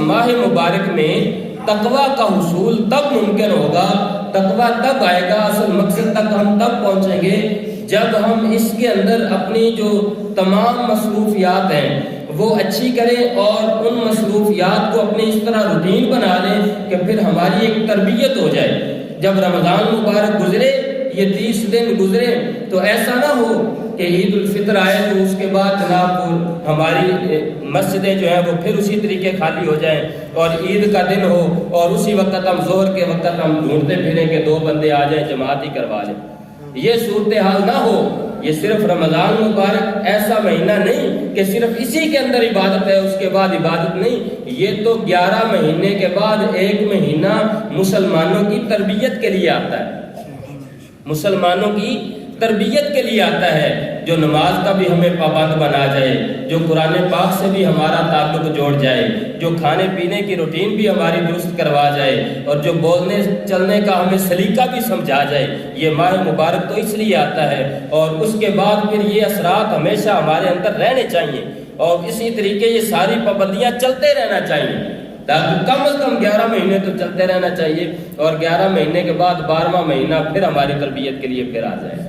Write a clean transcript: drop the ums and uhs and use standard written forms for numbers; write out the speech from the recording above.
ماہ مبارک میں تقوی کا حصول تب ممکن ہوگا، تقوی تب آئے گا، اصل مقصد تک ہم تب پہنچیں گے جب ہم اس کے اندر اپنی جو تمام مصروفیات ہیں وہ اچھی کریں اور ان مصروفیات کو اپنے اس طرح روٹین بنا لیں کہ پھر ہماری ایک تربیت ہو جائے۔ جب رمضان مبارک گزرے، یہ 30 دن گزرے، تو ایسا نہ ہو کہ عید الفطر آئے تو اس کے بعد جناب ہماری مسجدیں جو ہیں وہ پھر اسی طریقے خالی ہو جائیں، اور عید کا دن ہو اور اسی وقت ہم ظہر کے وقت ہم ڈھونڈتے پھریں کہ 2 بندے آ جائیں جماعت ہی کروا لیں۔ یہ صورتحال نہ ہو۔ یہ صرف رمضان مبارک ایسا مہینہ نہیں کہ صرف اسی کے اندر عبادت ہے، اس کے بعد عبادت نہیں۔ یہ تو 11 مہینے کے بعد 1 مہینہ مسلمانوں کی تربیت کے لیے آتا ہے، مسلمانوں کی تربیت کے لیے آتا ہے، جو نماز کا بھی ہمیں پابند بنا جائے، جو قرآن پاک سے بھی ہمارا تعلق جوڑ جائے، جو کھانے پینے کی روٹین بھی ہماری درست کروا جائے، اور جو بولنے چلنے کا ہمیں سلیقہ بھی سمجھا جائے۔ یہ ماہ مبارک تو اس لیے آتا ہے، اور اس کے بعد پھر یہ اثرات ہمیشہ ہمارے اندر رہنے چاہیے، اور اسی طریقے یہ ساری پابندیاں چلتے رہنا چاہیے، تاکہ کم از کم 11 مہینے تو چلتے رہنا چاہیے، اور 11 مہینے کے بعد 12واں مہینہ پھر ہماری تربیت کے لیے پھر آ جائے۔